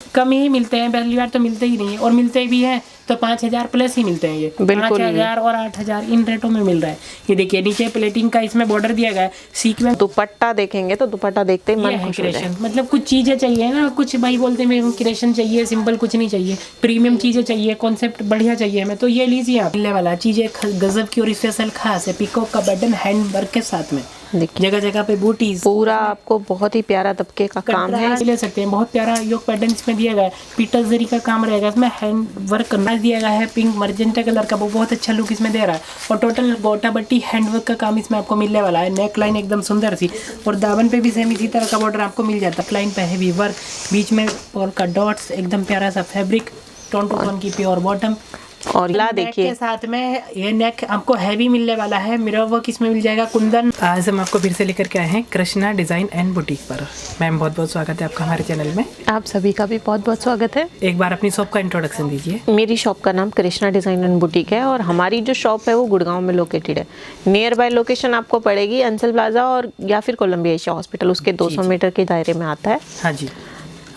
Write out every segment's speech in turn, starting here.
कम ही मिलते हैं, पहली बार तो मिलते ही नहीं है, और मिलते भी हैं तो 5000 प्लस ही मिलते हैं। ये 5000 और 8000 इन रेटों में मिल रहा है। ये देखिए नीचे प्लेटिंग का इसमें बॉर्डर दिया गया है, सीक्वेंस। दुपट्टा देखेंगे तो दुपट्टा देखते ही मन खुश हो जाए। मतलब कुछ चीजें चाहिए ना, कुछ भाई बोलते हैं मेरे को क्रिएशन चाहिए, सिंपल कुछ नहीं चाहिए, प्रीमियम चीजें चाहिए, कॉन्सेप्ट बढ़िया चाहिए हमें, तो ये लीजिए आप। मिलने वाला चीजें गजब की और स्पेशल खास है, पिकॉक का बटन हैंड वर्क के साथ में, जगह जगह पे बूटीज, पूरा आपको बहुत ही प्यारा तबके का काम है, ले सकते हैं। बहुत प्यारा योग पैटर्न इसमें दिया गया है, पीटर जरी का काम रहेगा इसमें, हैंड वर्क करना दिया गया है, पिंक मर्जेंटा कलर का, वो बहुत अच्छा लुक इसमें दे रहा है। और टोटल गोटा बट्टी हैंड वर्क का काम इसमें आपको मिलने वाला है। नेक लाइन एकदम सुंदर सी, और दामन पे भी सेम इसी तरह का बॉर्डर आपको मिल जाता है। लाइन पे हैवी वर्क, बीच में और का डॉट्स, एकदम प्यारा सा फैब्रिक, टोन टू टोन की प्योर बॉटम। और ला देखिए के साथ में ये नेक आपको हैवी मिलने वाला है, मिरर वर्क इसमें मिल जाएगा, कुंदन। आज हम आपको फिर से लेकर के आए हैं कृष्णा डिजाइन एंड बुटीक पर। मैम बहुत बहुत स्वागत है आपका हमारे चैनल में। आप सभी का भी बहुत बहुत स्वागत है। एक बार अपनी शॉप का इंट्रोडक्शन दीजिए। मेरी शॉप का नाम कृष्णा डिजाइन एंड बुटीक है, और हमारी जो शॉप है वो गुड़गांव में लोकेटेड है। नियर बाय लोकेशन आपको पड़ेगी अंसल प्लाजा और या फिर कोलंबिया एशिया हॉस्पिटल, उसके 200 मीटर के दायरे में आता है। हाँ जी।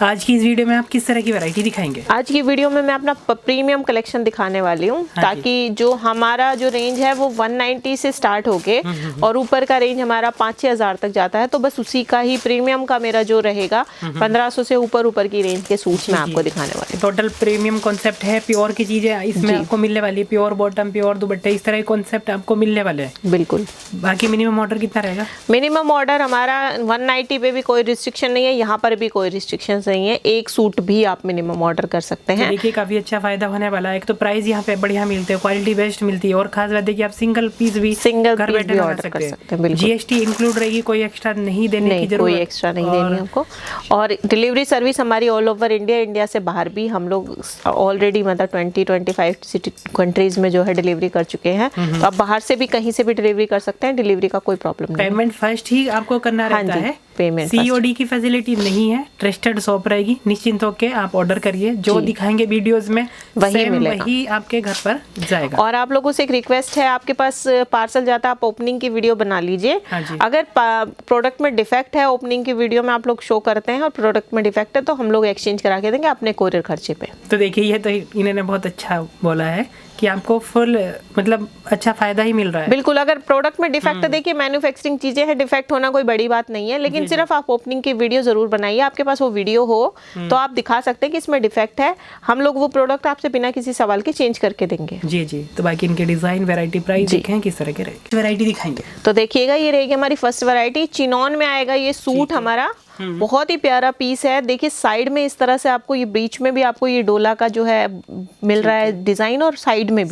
आज की इस वीडियो में आप किस तरह की वैरायटी दिखाएंगे? आज की वीडियो में मैं अपना प्रीमियम कलेक्शन दिखाने वाली हूँ, ताकि जो हमारा जो रेंज है वो 190 से स्टार्ट होके और ऊपर का रेंज हमारा 5-6 हज़ार तक जाता है। तो बस उसी का ही प्रीमियम का मेरा जो रहेगा 1500 से ऊपर की रेंज के सूट्स मैं आपको दिखाने वाली हूँ। टोटल प्रीमियम कॉन्सेप्ट है, प्योर की चीजें इसमें आपको मिलने वाली है, प्योर बॉटम, प्योर दुपट्टे, इस तरह के कॉन्सेप्ट आपको मिलने वाले हैं। बिल्कुल। बाकी मिनिमम ऑर्डर कितना रहेगा? मिनिमम ऑर्डर हमारा 190 पे भी कोई रिस्ट्रिक्शन नहीं है, यहाँ पर भी कोई रिस्ट्रिक्शन नहीं है। एक सूट भी आप मिनिमम ऑर्डर कर सकते हैं। देखिए काफी अच्छा फायदा होने वाला है। एक तो प्राइस यहाँ पे बढ़िया मिलते हैं, क्वालिटी बेस्ट मिलती है, और खास बात है कि आप सिंगल पीस भी घर बैठे ऑर्डर कर सकते हैं। जीएसटी इंक्लूड रहेगी, कोई एक्स्ट्रा नहीं देने की जरूरत, कोई एक्स्ट्रा नहीं देनी हमको। और डिलीवरी सर्विस हमारी ऑल ओवर इंडिया, इंडिया से बाहर भी हम लोग ऑलरेडी मतलब 20-25 कंट्रीज में जो है डिलीवरी कर चुके हैं। तो आप बाहर से भी कहीं से भी डिलीवरी कर सकते हैं, डिलीवरी का कोई प्रॉब्लम नहीं। पेमेंट फर्स्ट ही आपको करना रहता है, पेमेंट सीओडी की फैसिलिटी नहीं है। ट्रस्टेड शॉप रहेगी, निश्चिंत होके आप ऑर्डर करिए, जो दिखाएंगे वीडियोस में वही आपके घर पर जाएगा। और आप लोगों से एक रिक्वेस्ट है, आपके पास पार्सल जाता है, आप ओपनिंग की वीडियो बना लीजिए। अगर प्रोडक्ट में डिफेक्ट है, ओपनिंग की वीडियो में आप लोग शो करते हैं और प्रोडक्ट में डिफेक्ट है, तो हम लोग एक्सचेंज करा के देंगे अपने कोरियर खर्चे पे। तो देखिए ये तो इन्होंने बहुत अच्छा बोला है कि आपको फुल मतलब अच्छा फायदा ही मिल रहा है। बिल्कुल। अगर प्रोडक्ट में डिफेक्ट, देखिए मैन्युफैक्चरिंग चीजें हैं, डिफेक्ट होना कोई बड़ी बात नहीं है, लेकिन सिर्फ आप ओपनिंग की वीडियो जरूर बनाइए। आपके पास वो वीडियो हो तो आप दिखा सकते हैं कि इसमें डिफेक्ट है, हम लोग वो प्रोडक्ट आपसे बिना किसी सवाल के चेंज करके देंगे। जी जी। तो बाकी इनके डिजाइन, वैरायटी, प्राइस देखें किस तरह के रहेगी, वैरायटी दिखाएंगे। तो देखिएगा ये रहेगी हमारी फर्स्ट वैरायटी, चिनॉन में आएगा ये सूट हमारा। बहुत ही प्यारा पीस है। देखिए साइड में इस तरह से आपको ये बीच में भी आपको ये डोला का जो है मिल रहा है डिजाइन, और साइड में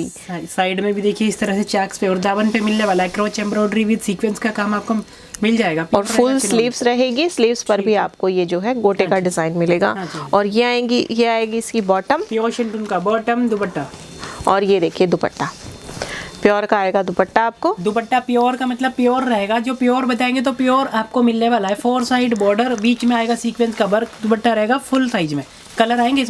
भी देखिए इस तरह से चेक्स पे और दामन पे मिलने वाला है क्रोच एम्ब्रॉयडरी विद सीक्वेंस का काम आपको मिल जाएगा। और फुल स्लीव्स रहेगी, स्लीव्स पर भी आपको ये जो है गोटे का डिजाइन मिलेगा। और ये आएगी इसकी बॉटम, प्योर शिंटून का बॉटम, दुपट्टा। और ये देखिए दुपट्टा प्योर का आएगा दुपट्टा आपको। दुपट्टा प्योर का मतलब प्योर रहेगा, जो प्योर बताएंगे तो प्योर आपको मिलने वाला है। 4 साइड बॉर्डर, बीच में आएगा सीक्वेंस का वर्क, दुपट्टा रहेगा फुल साइज में। कलर आएंगे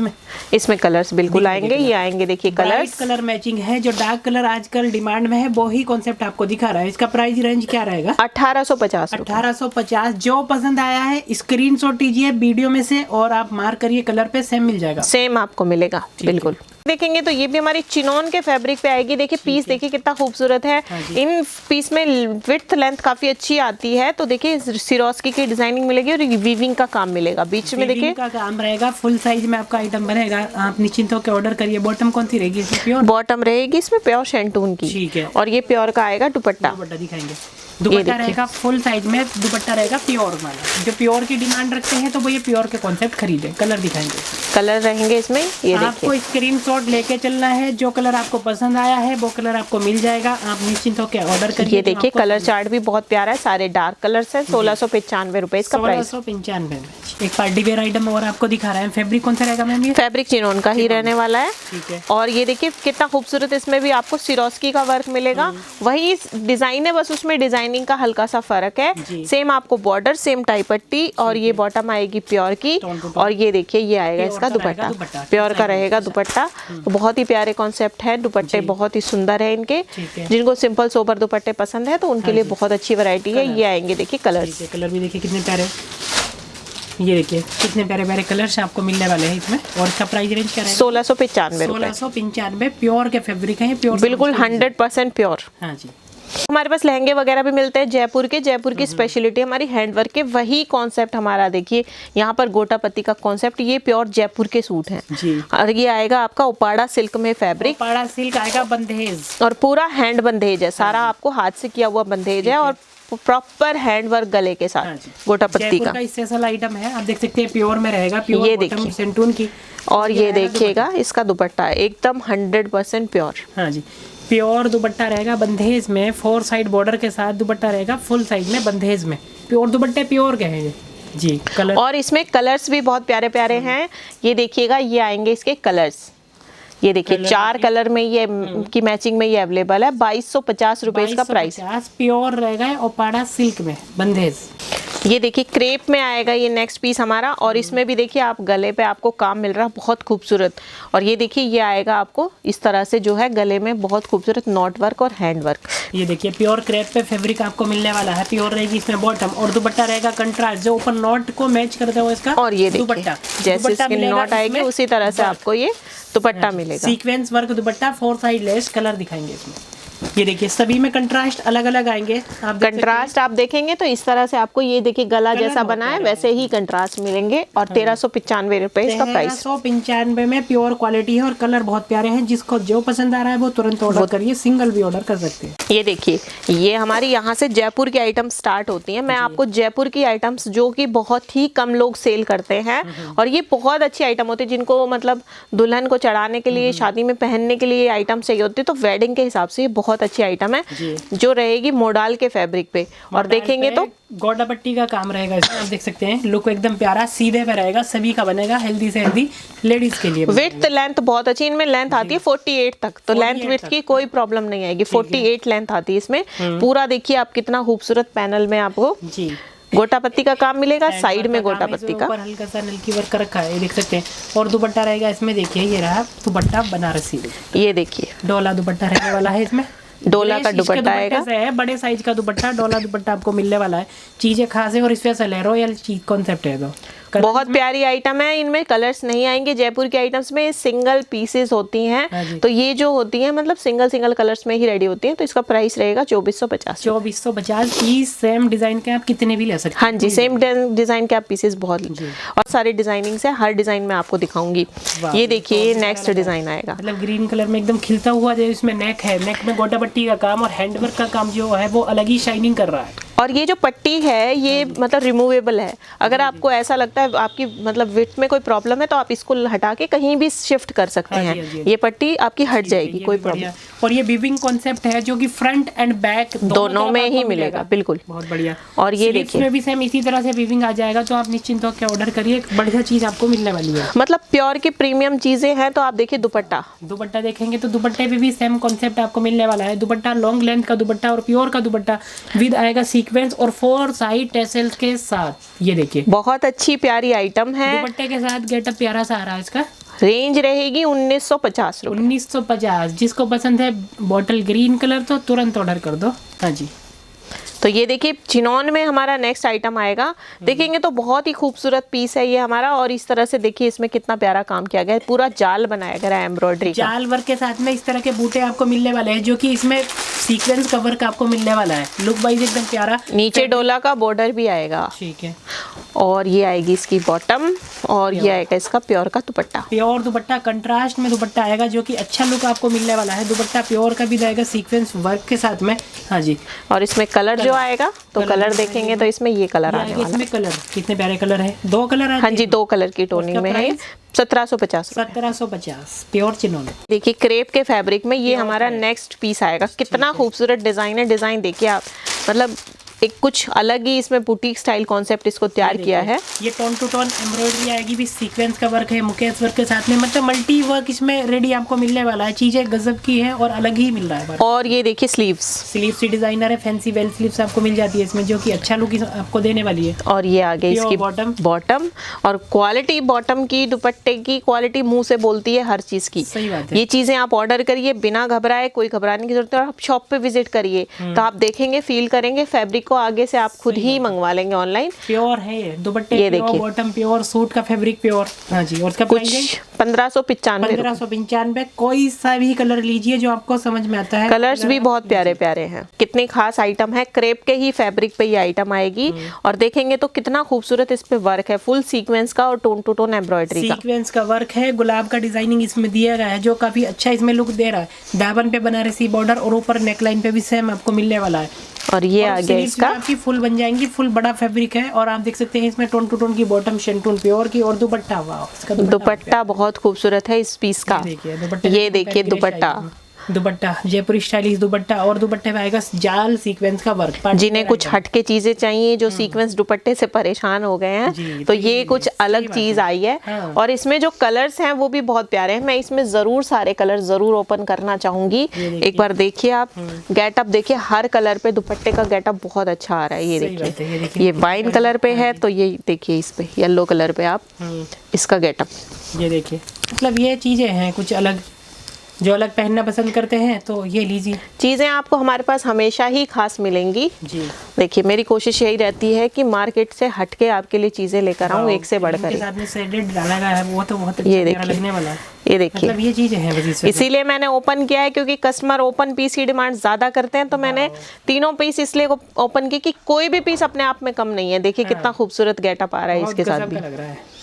इसमें कलर्स बिल्कुल आएंगे। ये आएंगे देखिए कलर्स, कलर मैचिंग है। जो डार्क कलर आजकल डिमांड में है वो ही कॉन्सेप्ट आपको दिखा रहा है। इसका प्राइस रेंज क्या रहेगा? 1850। 1850। जो पसंद आया है स्क्रीनशॉट लीजिए वीडियो में से और आप मार्क करिए, कलर पे सेम मिल जाएगा, सेम आपको मिलेगा। बिल्कुल देखेंगे तो ये भी हमारी चिनॉन के फैब्रिक पे आएगी। देखिए पीस देखिए कितना खूबसूरत है। इन पीस में विड्थ लेंथ काफी अच्छी आती है। तो देखिए सिरोस्की की डिजाइनिंग मिलेगी और वीविंग का काम मिलेगा बीच में। देखिए का काम रहेगा, फुल साइज में आपका आइटम बनेगा, आप निश्चिंत होकर ऑर्डर करिए। बॉटम कौन सी रहेगी इसमें? प्योर बॉटम रहेगी इसमें, प्योर शेंटून की। ठीक है। और ये प्योर का आएगा दुपट्टा। दिखाएंगे दुपट्टा रहेगा फुल साइज में, दुपट्टा रहेगा प्योर वाला। जो प्योर की डिमांड रखते हैं तो वो ये प्योर के कॉन्सेप्ट खरीदे। कलर दिखाएंगे, कलर रहेंगे इसमें। ये आपको स्क्रीनशॉट लेके चलना है, जो कलर आपको पसंद आया है वो कलर आपको मिल जाएगा, आप निश्चिंत होकर ऑर्डर करिए। ये देखिए कलर चार्ट भी बहुत प्यारा है, सारे डार्क कलर्स हैं। 1695 रुपए इसका प्राइस। 1695। एक पार्टी वेयर आइटम और आपको दिखा रहे हैं। फैब्रिक कौन सा रहेगा मैम? ये फैब्रिक चिनॉन का ही रहने वाला है। ठीक है। और ये देखिए कितना खूबसूरत, इसमें भी आपको सिरोस्की का वर्क मिलेगा। वही डिजाइन है, बस उसमें डिजाइनिंग का हल्का सा फर्क है। सेम आपको बॉर्डर, सेम टाई पट्टी, और ये बॉटम आएगी प्योर की। और ये देखिए ये आएगा इसका दुपट्टा, प्योर का रहेगा दुपट्टा। तो बहुत ही प्यारे कॉन्सेप्ट है, दुपट्टे बहुत ही सुंदर है इनके। जिनको सिंपल सोबर दुपट्टे पसंद है तो उनके लिए बहुत अच्छी वैरायटी है। ये आएंगे देखिए कलर्स। कलर भी देखिए कितने प्यारे। ये देखिए कितने प्यारे प्यारे कलर्स आपको मिलने वाले हैं इसमें। और इसका प्राइस रेंज क्या रहेगा? 1695 रुपए। 1695 प्योर के फैब्रिक है, प्योर बिल्कुल 100% प्योर। हाँ जी। हमारे पास लहंगे वगैरह भी मिलते हैं जयपुर के। जयपुर की स्पेशलिटी हमारी हैंडवर्क के, वही कॉन्सेप्ट हमारा देखिए यहाँ पर गोटा पत्ती का कॉन्सेप्ट, ये प्योर जयपुर के सूट हैं जी। और ये आएगा आपका उपाड़ा सिल्क में फैब्रिक, उपाड़ा सिल्क आएगा, बंदेज और पूरा हैंड बंदेज है, सारा आपको हाथ से किया हुआ बंदेज है और प्रॉपर हैंडवर्क गले के साथ गोटा पत्ती का स्पेशल आइटम है। आप देख सकते हैं प्योर में रहेगा, प्योर ये देखिए सेंटून की। और ये देखिएगा इसका दुपट्टा एकदम 100% प्योर। हाँ जी, प्योर दुपट्टा रहेगा बंदेज में, 4 साइड बॉर्डर के साथ दुपट्टा रहेगा, फुल साइड में बंदेज में। प्योर दुपट्टे प्योर के हैं जी। कलर और इसमें कलर्स भी बहुत प्यारे प्यारे हैं। ये देखिएगा, ये आएंगे इसके कलर्स, ये देखिए 4 कलर में ये की मैचिंग में ये अवेलेबल है। 2250 रुपए इसका प्राइस। प्योर रहेगा ओपाड़ा सिल्क में बंदेज। ये देखिए क्रेप में आएगा ये नेक्स्ट पीस हमारा, और इसमें भी देखिए आप गले पे आपको काम मिल रहा है बहुत खूबसूरत। और ये देखिए ये आएगा आपको इस तरह से जो है गले में बहुत खूबसूरत नॉट वर्क और हैंड वर्क। ये देखिए प्योर क्रेप पे फैब्रिक आपको मिलने वाला है, प्योर रहेगी इसमें बॉटम, और दुपट्टा रहेगा कंट्रास्ट जो ऊपर नॉट को मैच करता हुआ इसका। और ये देखिए जैसे इसकी नॉट आएगी उसी तरह से आपको ये दुपट्टा मिलेगा। सीक्वेंस वर्क दुपट्टा, 4 साइड लेस, कलर दिखाएंगे इसमें। ये देखिए सभी में कंट्रास्ट अलग अलग आएंगे। आप कंट्रास्ट आप देखेंगे तो इस तरह से आपको ये देखिए गला जैसा बना है वैसे ही कंट्रास्ट मिलेंगे। और 1395 रुपए इसका प्राइस। 1395 में प्योर क्वालिटी है और कलर बहुत प्यारे हैं। जिसको जो पसंद आ रहा है वो तुरंत ऑर्डर करिए, सिंगल भी ऑर्डर कर सकते हैं। ये देखिए ये हमारी यहाँ से जयपुर की आइटम स्टार्ट होती है। मैं आपको जयपुर की आइटम्स जो कि बहुत ही कम लोग सेल करते हैं और ये बहुत अच्छी आइटम होती है, जिनको मतलब दुल्हन को चढ़ाने के लिए, शादी में पहनने के लिए आइटम चाहिए होती है, तो वेडिंग के हिसाब से ये बहुत अच्छी आइटम है जो रहेगी मोडाल के फैब्रिक पे। और देखेंगे तो गोटा पट्टी का काम रहेगा इसमें। आप देख सकते हैं लुक एकदम प्यारा सीधे पे रहेगा, सभी का बनेगा, हेल्दी से हेल्दी लेडीज के लिए। विड्थ लेंथ बहुत अच्छी, इनमें लेंथ आती है 48 तक, तो लेंथ विड्थ की कोई प्रॉब्लम नहीं आएगी। 48 लेंथ आती है इसमें। पूरा देखिए आप कितना खूबसूरत पैनल में आपको जी गोटा पत्ती का काम मिलेगा, साइड में गोटा पत्ती का ऊपर हल्का सा नलकी वर्क रखा है, ये देख सकते हैं। और दुपट्टा रहेगा इसमें, देखिए ये रहा दुपट्टा बनारसी, ये देखिए डोला दुपट्टा रहने वाला है इसमें। डोला का दुपट्टा आएगा, है बड़े साइज का दुपट्टा, डोला दुपट्टा आपको मिलने वाला है। चीजें खास है और स्पेशल है, रॉयल चीज कॉन्सेप्ट है। तो बहुत प्यारी आइटम है, इनमें कलर्स नहीं आएंगे। जयपुर के आइटम्स में सिंगल पीसेस होती हैं, तो ये जो होती हैं मतलब सिंगल कलर्स में ही रेडी होती हैं। तो इसका प्राइस रहेगा 2450। 2450 पीस सेम डिजाइन के आप कितने भी ले सकते हैं। हाँ जी, सेम डिजाइन के आप पीसेस बहुत और सारे डिजाइनिंग है, हर डिजाइन में आपको दिखाऊंगी। ये देखिए नेक्स्ट डिजाइन आएगा, मतलब ग्रीन कलर में एकदम खिलता हुआ, जो इसमें नेक है, नेक में गोटा पट्टी का काम और हैंडवर्क का काम जो है वो अलग ही शाइनिंग कर रहा है। और ये जो पट्टी है ये मतलब रिमूवेबल है। अगर आपको ऐसा लगता है आपकी मतलब विड्थ में कोई प्रॉब्लम है तो आप इसको हटा के कहीं भी शिफ्ट कर सकते हैं। ये पट्टी आपकी हट जाएगी, कोई प्रॉब्लम। और ये वीविंग कॉन्सेप्ट है जो कि फ्रंट एंड बैक दोनों में ही मिलेगा, बिल्कुल बहुत बढ़िया। और ये देखिए इसमें भी सेम इसी तरह से वीविंग आ जाएगा, तो आप निश्चिंत होकर ऑर्डर करिए, बढ़िया चीज आपको मिलने वाली है। मतलब प्योर की प्रीमियम चीजें हैं। तो आप देखिए दुपट्टा देखेंगे तो दुपट्टे पे भी सेम कॉन्सेप्ट आपको मिलने वाला है। दुपट्टा लॉन्ग लेंथ का दुपट्टा और प्योर का दुपट्टा विद आएगा सीक्वेंस और 4 साइड टेसल्स के साथ। ये देखिए बहुत अच्छी प्यारी आइटम है, दुपट्टे के साथ गेटअप प्यारा सा आ रहा है। इसका रेंज रहेगी 1950 रुपए। 1950। जिसको पसंद है बॉटल ग्रीन कलर तो तुरंत ऑर्डर कर दो। हाँ जी। तो ये देखिए चिनॉन में हमारा नेक्स्ट आइटम आएगा। देखेंगे तो बहुत ही खूबसूरत पीस है ये हमारा। और इस तरह से देखिए इसमें कितना प्यारा काम किया गया है, पूरा जाल बनाया गया है एम्ब्रॉयडरी का। जाल वर्क के साथ में इस तरह के बूटे आपको मिलने वाले हैं, जो कि इसमें सीक्वेंस का वर्क आपको मिलने वाला है। लुक वाइज एकदम प्यारा। नीचे डोला का बॉर्डर भी आएगा, ठीक है। और ये आएगी इसकी बॉटम, और ये आएगा इसका प्योर का दुपट्टा। प्योर दुपट्टा कंट्रास्ट में दुपट्टा आएगा, जो कि अच्छा लुक आपको मिलने वाला है। दुपट्टा प्योर का भी आएगा सीक्वेंस वर्क के साथ में। हाँ जी। और इसमें कलर जो आएगा तो कलर देखेंगे तो इसमें ये कलर आने वाला है। इसमें कलर कितने प्यारे कलर है, 2 कलर है। हाँ जी, 2 कलर की टोनिंग में है। 1750। 1750 प्योर चिनोन। देखिए क्रेप के फैब्रिक में ये हमारा नेक्स्ट पीस आएगा। कितना खूबसूरत डिजाइन है। डिजाइन देखिए आप, मतलब एक कुछ अलग ही इसमें बुटीक स्टाइल कॉन्सेप्ट इसको तैयार किया है। ये टोन टू टोन एम्ब्रॉयडरी आएगी भी, सीक्वेंस का वर्क है, मुकेश वर्क के साथ में, मतलब मल्टी वर्क इसमें रेडी आपको मिलने वाला है। चीजें गजब की है और अलग ही मिल रहा है। और ये देखिए स्लीव्स की डिजाइनर है, फैंसी वेल स्लीव्स आपको मिल जाती है इसमें, जो कि अच्छा लुक आपको देने वाली है। और ये आगे इसकी बॉटम और क्वालिटी बॉटम की, दुपट्टे की क्वालिटी मुंह से बोलती है हर चीज की। सही बात है। ये चीजें आप ऑर्डर करिए बिना घबराए, कोई घबराने की जरूरत है। आप शॉप पे विजिट करिए तो आप देखेंगे, फील करेंगे फैब्रिक को आगे से आप खुद ही मंगवा लेंगे ऑनलाइन। प्योर है ये दुपट्टे, ये प्योर, देखिए। बॉटम प्योर, सूट का फैब्रिक प्योर। हाँ जी, और इसका प्राइस है कुछ 1595। 1595। कोई सा भी कलर लीजिए जो आपको समझ में आता है। कलर्स भी बहुत प्यारे प्यारे हैं। कितने खास आइटम है, क्रेप के ही फैब्रिक पे ये आइटम आएगी। और देखेंगे तो कितना खूबसूरत इस पे वर्क है, फुल सीक्वेंस का और टोन टू टोन एम्ब्रॉयडरी का। सीक्वेंस का वर्क है, गुलाब का डिजाइनिंग इसमें दिया गया है जो काफी अच्छा इसमें लुक दे रहा है। दामन पे बनारसी बॉर्डर और ऊपर नेकलाइन पे भी सेम आपको मिलने वाला है। और ये आ गया स्लीव्स इसका, में आपकी फुल बन जाएंगी, फुल बड़ा फैब्रिक है। और आप देख सकते हैं इसमें टोन टू टोन की बॉटम शेंटून प्योर की, और दुपट्टा, वाह इसका दुपट्टा बहुत खूबसूरत है इस पीस का। देखिए दुपट्टा, ये देखिए दुपट्टा, दुपट्टा जयपुरी स्टाइलिश दुपट्टा, और दुपट्टे में आएगा जाल सीक्वेंस का वर्क। जिन्हें कुछ हटके चीजें चाहिए, जो सीक्वेंस दुपट्टे से परेशान हो गए हैं, जी, तो ये कुछ अलग चीज आई है। हाँ। और इसमें जो कलर्स हैं वो भी बहुत प्यारे हैं। मैं इसमें जरूर सारे कलर जरूर ओपन करना चाहूंगी। एक बार देखिए आप गेटअप देखिए, हर कलर पे दुपट्टे का गेटअप बहुत अच्छा आ रहा है। ये सही बात है, ये देखिए, देखिए। ये वाइन कलर पे है, तो ये देखिए इस पे येलो कलर पे आप इसका गेटअप, ये देखिए। मतलब ये चीजें हैं कुछ अलग, जो अलग पहनना पसंद करते हैं तो ये लीजिए। चीजें आपको हमारे पास हमेशा ही खास मिलेंगी। जी, देखिए मेरी कोशिश यही रहती है कि मार्केट से हटके आपके लिए चीजें लेकर आऊं, एक से बढ़कर इनके एक। साथ में शेडेड डाला गया है, वो तो बहुत अच्छा ये प्यारा देखिए। लगने वाला है। ये देखिए, मतलब ये चीजें हैं बस इसमें। इसीलिए मैंने ओपन किया है क्योंकि कस्टमर ओपन पीस की डिमांड ज्यादा करते हैं, तो मैंने तीनों पीस इसलिए ओपन की कि कोई भी पीस अपने आप में कम नहीं है। देखिए कितना खूबसूरत गेटअप आ रहा है बहुत इसके साथ गजब भी। का लग रहा है।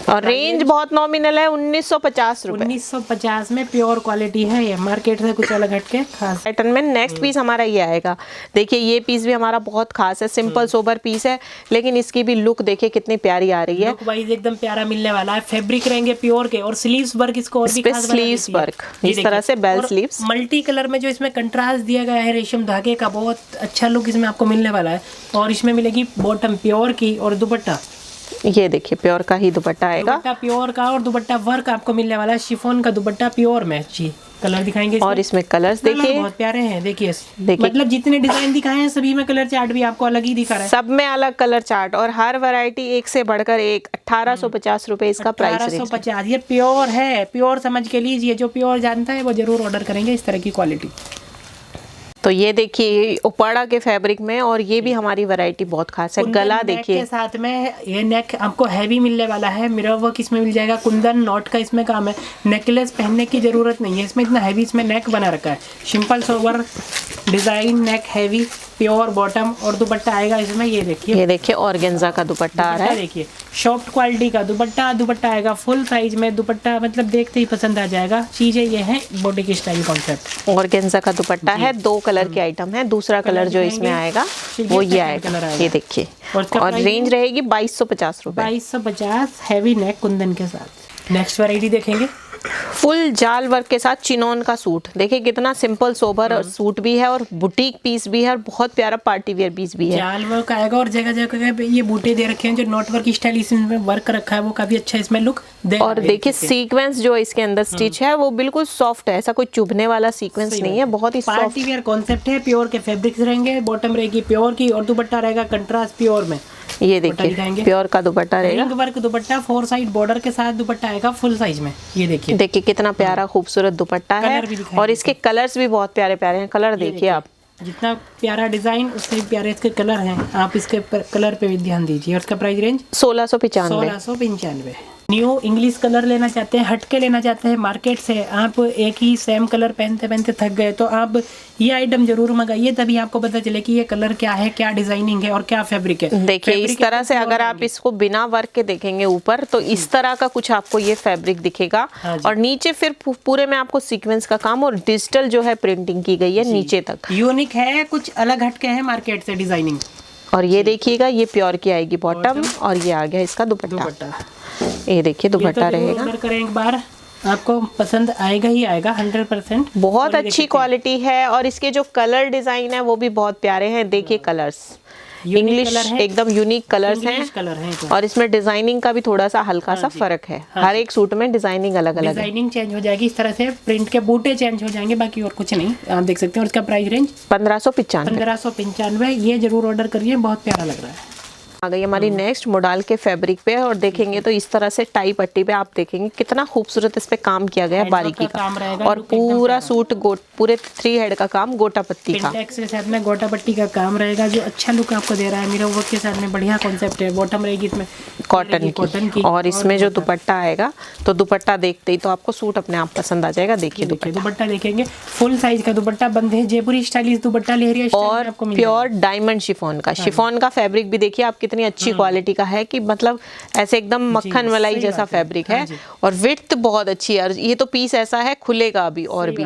और रेंज बहुत नॉमिनल है, 1950 रुपए। 1950 में प्योर क्वालिटी है ये, मार्केट से कुछ अलग हटके खास। पैटर्न में नेक्स्ट पीस हमारा ये आएगा। देखिए ये पीस भी हमारा बहुत खास है, सिंपल सोबर पीस है, लेकिन इसकी भी लुक देखिए कितनी प्यारी आ रही है। लुक वाइज एकदम प्यारा मिलने वाला है। फैब्रिक रहेंगे प्योर के, और स्लीव्स वर्क इसको और भी इसपे खास बना स्लीव्स देती है। वर्क ये इस देखिए। तरह से बेल और स्लीव्स। मल्टी कलर में जो इसमें कंट्रास्ट दिया गया है रेशम धागे का, बहुत अच्छा लुक इसमें आपको मिलने वाला है। और इसमें मिलेगी बॉटम प्योर की, और दुपट्टा, ये देखिए प्योर का ही दुपट्टा आएगा। दुपट्टा प्योर का और दुपट्टा वर्क आपको मिलने वाला है। शिफॉन का दुपट्टा प्योर में। जी, कलर दिखाएंगे और इसमें कलर्स कलर देखिए, बहुत प्यारे हैं। देखिए देखिए। मतलब जितने डिजाइन दिखाए हैं सभी में कलर चार्ट भी आपको अलग ही दिखा रहा है। सब में अलग कलर चार्ट, और हर वैरायटी एक से बढ़कर एक। 1850 रुपए इसका प्राइस रेंज। 1850। ये प्योर है, प्योर समझ के लीजिए। जो प्योर जानता है वो जरूर ऑर्डर करेंगे इस तरह की क्वालिटी। तो ये देखिए उपाड़ा के फैब्रिक में, और ये भी हमारी वैरायटी बहुत खास है। कुंदन गला नेक देखिए, के साथ में ये नेक आपको हैवी मिलने वाला है। मिरर वर्क इसमें मिल जाएगा, कुंदन नॉट का इसमें काम है। नेकलेस पहनने की जरूरत नहीं है इसमें, इतना हैवी इसमें नेक बना रखा है। सिंपल सोवर डिजाइन, नेक हैवी, प्योर बॉटम, और दुपट्टा आएगा इसमें। ये देखिए, ये देखिए ऑर्गेन्जा का दुपट्टा आ रहा है। देखिए सॉफ्ट क्वालिटी का दुपट्टा, दुपट्टा आएगा फुल साइज में। दुपट्टा मतलब देखते ही पसंद आ जाएगा। चीजें ये हैं बॉडी की स्टाइल कॉन्सेप्ट। ऑर्गेन्जा का दुपट्टा है, 2 कलर के आइटम है। दूसरा कलर जो इसमें आएगा वो ये आएगा, ये देखिए। और रेंज रहेगी 2250 रुपए। 2250 हैवी नेक कुंदन के साथ। नेक्स्ट वैरायटी देखेंगे, फुल जाल वर्क के साथ चिनोन का सूट। देखिए कितना सिंपल सोबर सूट भी है, और बुटीक पीस भी है, और बहुत प्यारा पार्टी वेयर पीस भी है। जाल वर्क आएगा, और जगह जगह पे ये बूटे दे रखे हैं जो नोट वर्क स्टाइल इसमें वर्क रखा है, वो काफी अच्छा इसमें लुक दे। और देखिए सीक्वेंस जो इसके अंदर स्टिच है वो बिल्कुल सॉफ्ट है, ऐसा कोई चुभने वाला सीक्वेंस नहीं है, बहुत ही सॉफ्ट। पार्टी वेयर कॉन्सेप्ट है। प्योर के फैब्रिक्स रहेंगे, बॉटम रहेगी प्योर की, और दुपट्टा रहेगा कंट्रास्ट प्योर में। ये दुपट्टा देखिए दिखाएंगे। प्योर का दुपट्टा रहेगा। रिंग वर्क दुपट्टा, 4 साइड बॉर्डर के साथ दुपट्टा आएगा फुल साइज में। ये देखिए, देखिए कितना प्यारा खूबसूरत दुपट्टा है, कलर भी दिखाएंगे। और इसके कलर्स भी बहुत प्यारे प्यारे हैं। कलर देखिए आप, जितना प्यारा डिजाइन उससे भी प्यारे इसके कलर हैं। आप इसके कलर पे भी ध्यान दीजिए। और इसका price range 1695। 1695। New English colour लेना चाहते हैं, हटके लेना चाहते हैं मार्केट से, आप एक ही सेम कलर पहनते पहनते थक गए, तो आप ये आइटम जरूर मंगाइए, तभी आपको पता चले कि ये कलर क्या है, क्या डिजाइनिंग है, और क्या फैब्रिक है। देखिए इस तरह से अगर आप इसको बिना वर्क के देखेंगे ऊपर, तो इस तरह का कुछ आपको ये फैब्रिक दिखेगा। हाँ जी। और नीचे फिर पूरे में आपको सीक्वेंस का काम और डिजिटल जो है प्रिंटिंग की गई है नीचे तक। यूनिक है, कुछ अलग हटके है मार्केट से डिजाइनिंग। और ये देखिएगा ये प्योर की आएगी बॉटम, और ये आ गया इसका दुपट्टा। ये देखिए दुपट्टा रहेगा। ऑर्डर करें एक बार, आपको पसंद आएगा ही आएगा 100%। बहुत अच्छी क्वालिटी है, और इसके जो कलर डिजाइन है वो भी बहुत प्यारे हैं। देखिए कलर्स इंग्लिश एकदम यूनिक कलर्स हैं, कलर है तो। और इसमें डिजाइनिंग का भी थोड़ा सा हल्का सा फर्क है। हर एक सूट में डिजाइनिंग अलग अलग है। डिजाइनिंग चेंज हो जाएगी इस तरह से, प्रिंट के बूटे चेंज हो जाएंगे, बाकी और कुछ नहीं। आप देख सकते हैं। और इसका प्राइस रेंज 1595। 1595। ये जरूर ऑर्डर करिए, बहुत प्यारा लग रहा है। आ गई हमारी नेक्स्ट मॉडल के फैब्रिक पे, और देखेंगे तो इस तरह से टाई पट्टी पे आप देखेंगे कितना खूबसूरत इस पे काम किया गया है, बारीकी का काम रहेगा, और पूरा सूट पूरे 3 हेड का काम गोटा पत्ती का, पिंटेक्स के साथ में गोटा पट्टी का काम रहेगा जो अच्छा लुक आपको दे रहा है। मिरर वर्क के साथ में बढ़िया कॉन्सेप्ट है। बॉटम रहेगी इसमें कॉटन की और इसमें जो दुपट्टा आएगा, तो दुपट्टा देखते ही तो आपको सूट अपने आप पसंद आ जाएगा। देखिए दुपट्टा देखेंगे, फुल साइज का दुपट्टा, बंधे जयपुरी स्टाइलिश दुपट्टा, लहरिया स्टाइल और आपको प्योर डायमंड शिफॉन का। शिफॉन का फैब्रिक भी देखिए आप कितनी अच्छी क्वालिटी का है कि मतलब ऐसे एकदम मक्खन मलाई जैसा फैब्रिक है, और विड्थ बहुत अच्छी है। ये तो पीस ऐसा है खुलेगा अभी और भी,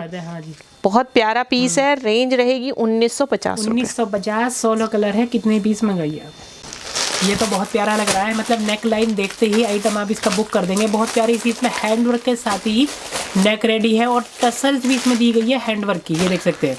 बहुत प्यारा पीस है। रेंज रहेगी 1950। 1950 16 कलर है। कितने पीस मंगाइए आप? ये तो बहुत प्यारा लग रहा है, मतलब नेक लाइन देखते ही आइटम आप इसका बुक कर देंगे। बहुत प्यारी सी इसमें हैंड वर्क के साथ ही नेक रेडी है, और टसल्स भी इसमें दी गई है हैंड वर्क की, ये देख सकते हैं।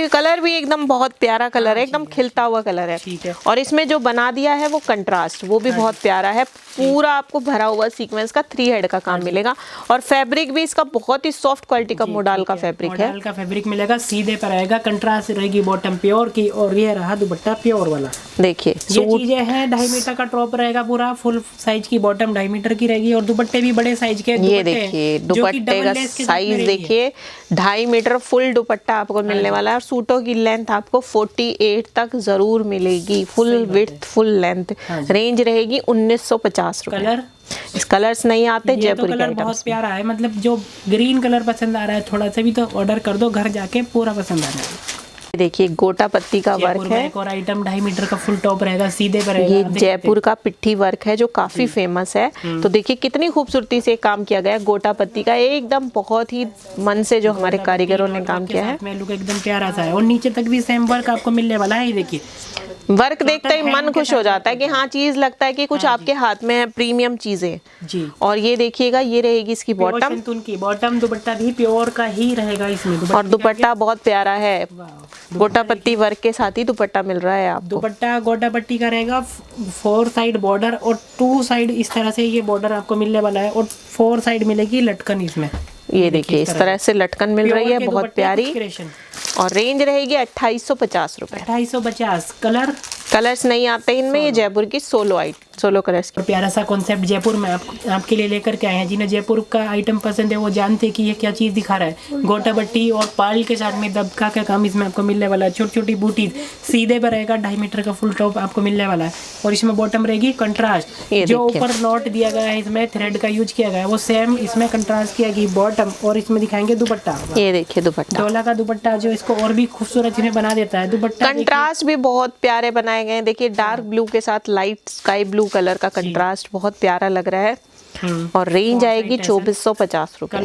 कलर भी एकदम बहुत प्यारा कलर है, एकदम खिलता हुआ कलर है। ठीक है। और इसमें जो बना दिया है वो कंट्रास्ट, वो भी बहुत प्यारा है। पूरा आपको भरा हुआ सीक्वेंस का 3 हेड का काम मिलेगा, और फैब्रिक भी इसका बहुत ही सॉफ्ट क्वालिटी का मॉडल का फैब्रिक है। मॉडल का फैब्रिक मिलेगा, सीधे पर आएगा, कंट्रास्ट रहेगी बॉटम प्योर की, और ये रहा दुपट्टा प्योर वाला। देखिए ये चीजें हैं। 2.5 मीटर का टॉप रहेगा पूरा, फुल साइज की बॉटम 2.5 मीटर की रहेगी, और दुपट्टे भी बड़े साइज के। ये देखिए दुपट्टे का साइज देखिए, 2.5 मीटर फुल दुपट्टा आपको मिलने वाला है, और सूटों की लेंथ आपको 48 तक जरूर मिलेगी, full width full length. Range रहेगी 1950 रुपए। कलर इस कलर्स नहीं आते जयपुर कलर बहुत प्यारा है, मतलब जो ग्रीन कलर पसंद आ रहा है थोड़ा सा भी तो ऑर्डर कर दो, घर जाके पूरा पसंद आ जाएगा। देखिए गोटा पत्ती का वर्क है, एक और आइटम 2.5 मीटर का फुल टॉप रहेगा, सीधे पर रहेगा। ये जयपुर का पिट्ठी वर्क है जो काफी फेमस है। तो देखिए कितनी खूबसूरती से काम किया गया है गोटा पत्ती का, एकदम बहुत ही मन से जो हमारे कारीगरों ने काम किया है। लुक एकदम प्यारा सा है, और नीचे तक भी सेम वर्क आपको मिलने वाला है। ये देखिए वर्क देखते ही मन खुश हो जाता है कि हाँ चीज लगता है कि कुछ आपके हाथ में है, प्रीमियम चीजें जी। और ये देखिएगा, ये रहेगी इसकी बॉटम, की बॉटम दुपट्टा भी प्योर का ही रहेगा इसमें। और दुपट्टा बहुत प्यारा है, गोटा पत्ती वर्क के साथ ही दुपट्टा मिल रहा है आपको। दुपट्टा गोटा पट्टी का रहेगा, 4 साइड बॉर्डर और 2 साइड इस तरह से ये बॉर्डर आपको मिलने वाला है, और 4 साइड मिलेगी लटकन इसमें। ये देखिए इस तरह से लटकन मिल रही है, बहुत प्यारी, और रेंज रहेगी 2850 रुपए। 2850। कलर्स नहीं आते इनमें, ये जयपुर की सोलो कलर्स की। प्यारा सा कॉन्सेप्ट जयपुर में आपके लिए लेकर के आए हैं। जिन्हें जयपुर का आइटम पसंद है वो जानते हैं कि ये क्या चीज़ दिखा रहा है। गोटा बट्टी और पाल के साथ में दबका का काम इसमें आपको मिलने वाला है। छोटी छोटी बूटीज, सीधे पर रहेगा, 2.5 मीटर का फुल टॉप आपको मिलने वाला है, और इसमें बॉटम रहेगी कंट्रास्ट। जो ऊपर नॉट दिया गया है इसमें थ्रेड का यूज किया गया है, वो सेम इसमें कंट्रास्ट किया गई बॉटम, और इसमें दिखाएंगे दुपट्टा। ये देखिए दुपट्टा, डोला का दुपट्टा जो इसको और भी खूबसूरत इन्हें बना देता है। दुपट्टा कंट्रास्ट भी बहुत प्यारे बनाए गए हैं। देखिए डार्क ब्लू के साथ लाइट स्काई ब्लू कलर का कंट्रास्ट बहुत प्यारा लग रहा है, और रेंज आएगी 2450 रुपए।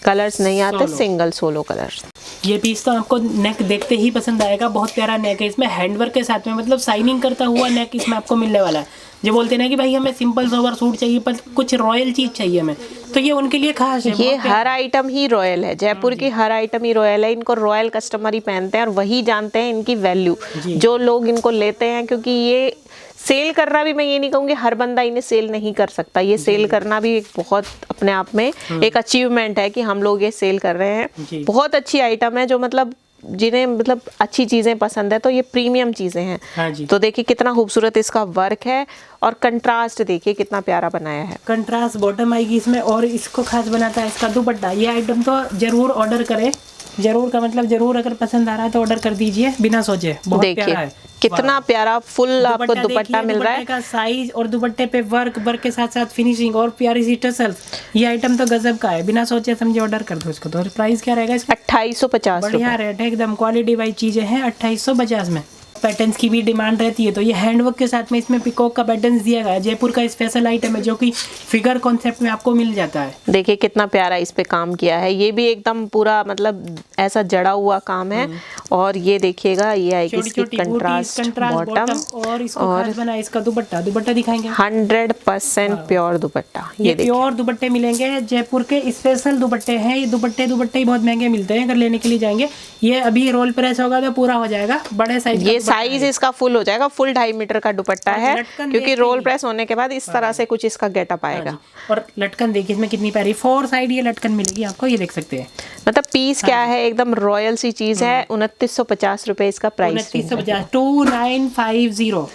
कलर्स नहीं आते, सिंगल सोलो कलर्स। ये पीस तो आपको नेक देखते ही पसंद आएगा, बहुत प्यारा नेक है इसमें, हैंडवर्क के साथ में, मतलब शाइनिंग करता हुआ नेक इसमें आपको मिलने वाला है। जो बोलते हैं ना कि भाई हमें सिंपल सोवर सूट चाहिए पर कुछ रॉयल चीज चाहिए हमें, तो ये उनके लिए खास है। ये हर आइटम ही रॉयल है, जयपुर की हर आइटम ही रॉयल है। इनको रॉयल कस्टमर ही पहनते हैं, और वही जानते हैं इनकी वैल्यू, जो लोग इनको लेते हैं। क्योंकि ये सेल करना भी, मैं ये नहीं कहूँगी हर बंदा इन्हें सेल नहीं कर सकता, ये सेल करना भी एक बहुत अपने आप में एक अचीवमेंट है कि हम लोग ये सेल कर रहे हैं। बहुत अच्छी आइटम है, जो मतलब जिन्हें मतलब अच्छी चीजें पसंद है, तो ये प्रीमियम चीजें हैं। हाँ जी। तो देखिए कितना खूबसूरत इसका वर्क है, और कंट्रास्ट देखिए कितना प्यारा बनाया है। कंट्रास्ट बॉटम आएगी इसमें, और इसको खास बनाता है इसका दुपट्टा। ये आइटम तो जरूर ऑर्डर करें, जरूर का मतलब जरूर, अगर पसंद आ रहा है तो ऑर्डर कर दीजिए बिना सोचे। बहुत प्यारा है, कितना प्यारा फुल आपको दुपट्टा मिल रहा है। का साइज और दुपट्टे पे वर्क के साथ साथ फिनिशिंग और प्यारी सी टसल्स, ये आइटम तो गजब का है, बिना सोचे समझे ऑर्डर कर दो इसको। तो प्राइस क्या रहेगा इसका? 2850। बढ़िया रेट है एकदम, क्वालिटी वाइज चीजें हैं। 2850 में पैटर्न्स की भी डिमांड रहती है, तो ये हैंडवर्क के साथ में इसमें पिकॉक का पैटर्न्स दिया गया है। जयपुर का स्पेशल आइटम है, जो कि फिगर कॉन्सेप्ट में आपको मिल जाता है। देखिए कितना प्यारा इस पे काम किया है, ये भी एकदम पूरा मतलब ऐसा जड़ा हुआ काम है। और ये देखिएगा, ये आएगी इसकी कंट्रास्ट बॉटम, और इसको खास बना इसका दुपट्टा दिखाएंगे। 100% प्योर दुपट्टा, ये प्योर दुपट्टे मिलेंगे। जयपुर के स्पेशल दुपट्टे हैं ये। दुपट्टे ही बहुत महंगे मिलते हैं, अगर लेने के लिए जाएंगे। ये अभी रोल प्रेस होगा तो पूरा हो जाएगा, बड़े साइज। ये साइज इसका फुल हो जाएगा, फुल 2.5 मीटर का दुपट्टा है, क्योंकि रोल प्रेस होने के बाद इस तरह से कुछ इसका गेटअप आएगा। और लटकन देखिए इसमें कितनी प्यारी 4 साइड ये लटकन मिलेगी आपको, ये देख सकते हैं। मतलब पीस क्या है, एकदम रॉयल सी चीज है। 2950 रुपए इसका प्राइस। 2950, 2950।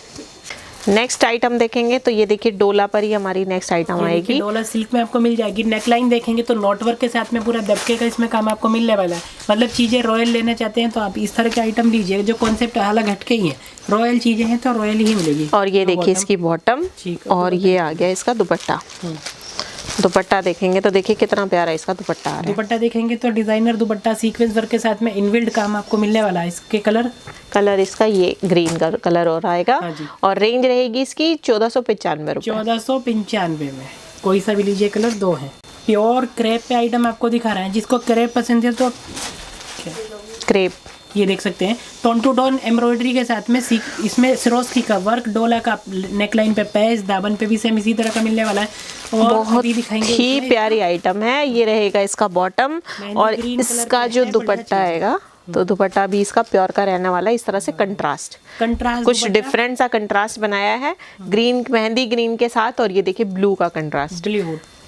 नेक्स्ट आइटम देखेंगे तो ये देखिए डोला पर ही हमारी नेक्स्ट आइटम ये देखिए आएगी। डोला सिल्क में आपको मिल जाएगी। नेकलाइन देखेंगे तो नॉट वर्क के साथ में पूरा दबके का इसमें काम आपको मिलने वाला है। मतलब चीज़ें रॉयल लेना चाहते हैं तो आप इस तरह के आइटम लीजिए। जो कॉन्सेप्ट अलग हटके ही है, रॉयल चीज़ें हैं तो रॉयल ही मिलेगी। और ये देखिए इसकी बॉटम, ठीक, और ये आ गया इसका दुपट्टा। दुपट्टा देखेंगे तो देखिए कितना प्यारा इसका दुपट्टा आ रहा है। दुपट्टा देखेंगे तो डिजाइनर दुपट्टा सीक्वेंस वर्क के साथ में इनबिल्ड काम आपको मिलने वाला है। इसके कलर इसका ये ग्रीन कलर और आएगा। हाँ जी। और रेंज रहेगी इसकी 1495 रुपये। 1495 में कोई सा भी लीजिए, कलर 2 हैं। प्योर क्रेप पे आइटम आपको दिखा रहे हैं। जिसको क्रेप पसंद है तो क्रेप ये देख सकते हैं, टोन टू टोन एम्ब्रॉयडरी के साथ में इसमें सिरोस्की का वर्क, डोला का नेकलाइन पे पैच, दामन पे भी सेम इसी तरह का मिलने वाला है। और बहुत अभी दिखाएंगे ही प्यारी आइटम है। ये रहेगा इसका बॉटम और ग्रीन कलर इसका का जो है, दुपट्टा बढ़िया आएगा तो दुपट्टा भी इसका प्योर का रहने वाला है। इस तरह से कंट्रास्ट कुछ डिफरेंट सा कंट्रास्ट बनाया है, ग्रीन मेहंदी ग्रीन के साथ। और ये देखिए ब्लू का कंट्रास्ट,